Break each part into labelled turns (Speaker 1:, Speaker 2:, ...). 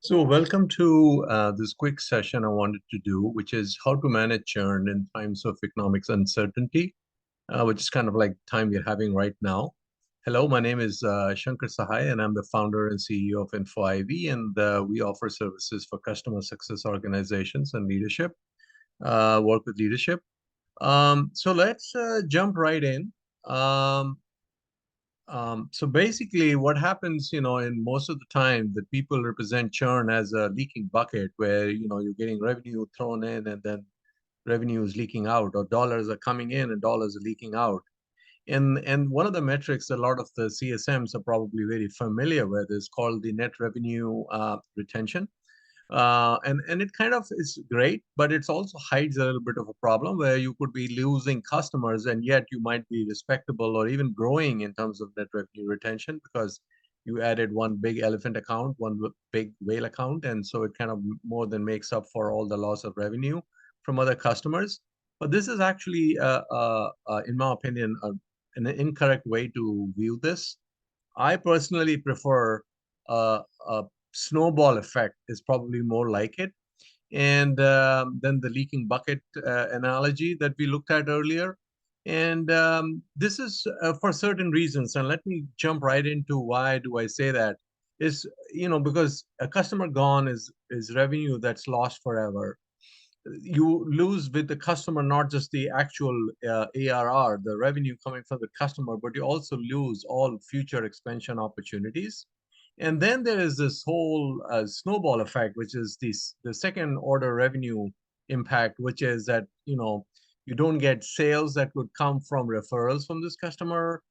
Speaker 1: So, welcome to this quick session I wanted to do, which is how to manage churn in times of economic uncertainty, which is kind of like time we're having right now. Hello, my name is Shankar Sahai, and I'm the founder and CEO of InfoIV, and we offer services for customer success organizations and leadership, work with leadership. So let's jump right in. Um, so basically, what happens, in most of the time, that people represent churn as a leaking bucket where, you're getting revenue thrown in and then revenue is leaking out, or dollars are coming in and dollars are leaking out. And one of the metrics a lot of the CSMs are probably very familiar with is called the net revenue retention. And it kind of is great, but it also hides a little bit of a problem where you could be losing customers and yet you might be respectable or even growing in terms of net revenue retention because you added one big elephant account, one big whale account, and so it kind of more than makes up for all the loss of revenue from other customers. But this is actually, in my opinion, an incorrect way to view this. I personally prefer a snowball effect is probably more like it. And then the leaking bucket analogy that we looked at earlier. And this is for certain reasons. And let me jump right into why do I say that is, because a customer gone is revenue that's lost forever. You lose with the customer not just the actual ARR, the revenue coming from the customer, but you also lose all future expansion opportunities. And then there is this whole snowball effect, which is the second order revenue impact, which is that you don't get sales that would come from referrals from this customer.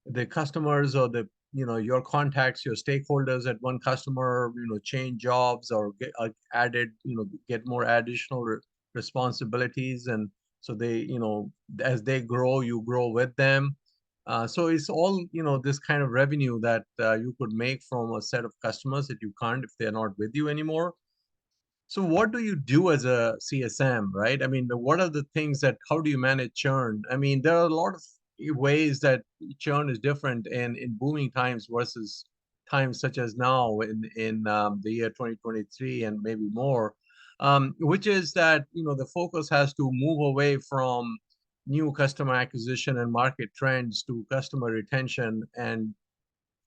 Speaker 1: The customers or the your contacts, your stakeholders at one customer, change jobs or get added, get more additional responsibilities, and so they, as they grow, you grow with them. So it's all, this kind of revenue that you could make from a set of customers that you can't if they're not with you anymore. So what do you do as a CSM, right? I mean, what are the things that, how do you manage churn? I mean, there are a lot of ways that churn is different in booming times versus times such as now in the year 2023 and maybe more, which is that, the focus has to move away from new customer acquisition and market trends to customer retention and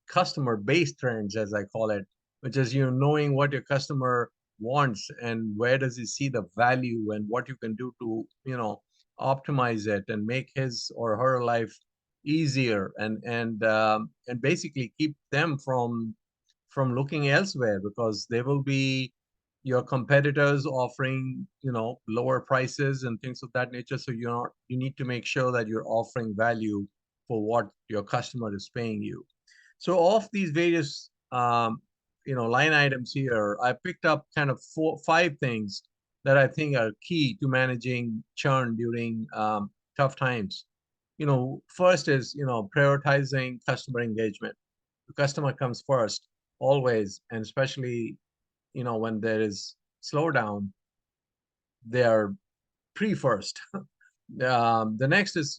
Speaker 1: customer-based trends, as I call it, which is knowing what your customer wants and where does he see the value and what you can do to optimize it and make his or her life easier and basically keep them from looking elsewhere because they will be your competitors offering lower prices and things of that nature. So you need to make sure that you're offering value for what your customer is paying you. So of these various line items here, I picked up kind of five things that I think are key to managing churn during tough times. First is prioritizing customer engagement. The customer comes first always, and especially when there is slowdown, they are pre-first. The next is,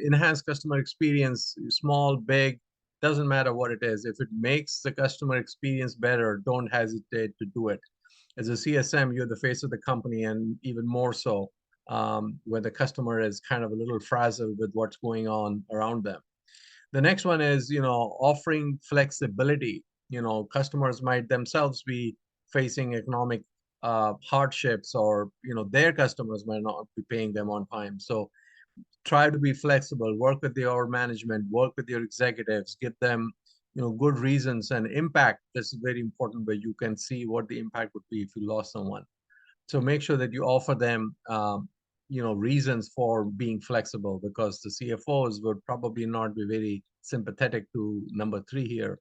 Speaker 1: enhance customer experience, small, big, doesn't matter what it is. If it makes the customer experience better, don't hesitate to do it. As a CSM, you're the face of the company, and even more so when the customer is kind of a little frazzled with what's going on around them. The next one is, offering flexibility. Customers might themselves be facing economic hardships, or their customers might not be paying them on time. So try to be flexible, work with your management, work with your executives, give them good reasons and impact. This is very important, where you can see what the impact would be if you lost someone. So make sure that you offer them reasons for being flexible, because the CFOs would probably not be very sympathetic to number three here.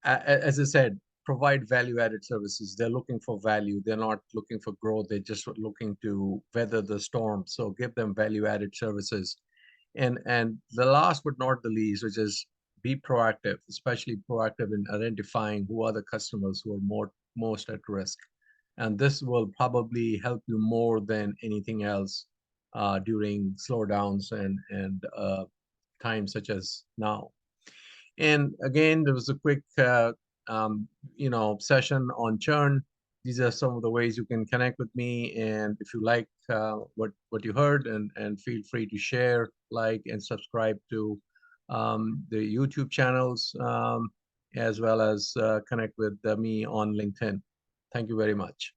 Speaker 1: As I said, provide value-added services. They're looking for value. They're not looking for growth. They're just looking to weather the storm. So give them value-added services. And the last but not the least, which is be proactive, especially proactive in identifying who are the customers who are most at risk. And this will probably help you more than anything else during slowdowns and times such as now. And again, there was a quick session on churn. These are some of the ways you can connect with me. And if you like what you heard, and feel free to share, like, and subscribe to the YouTube channels, as well as connect with me on LinkedIn. Thank you very much.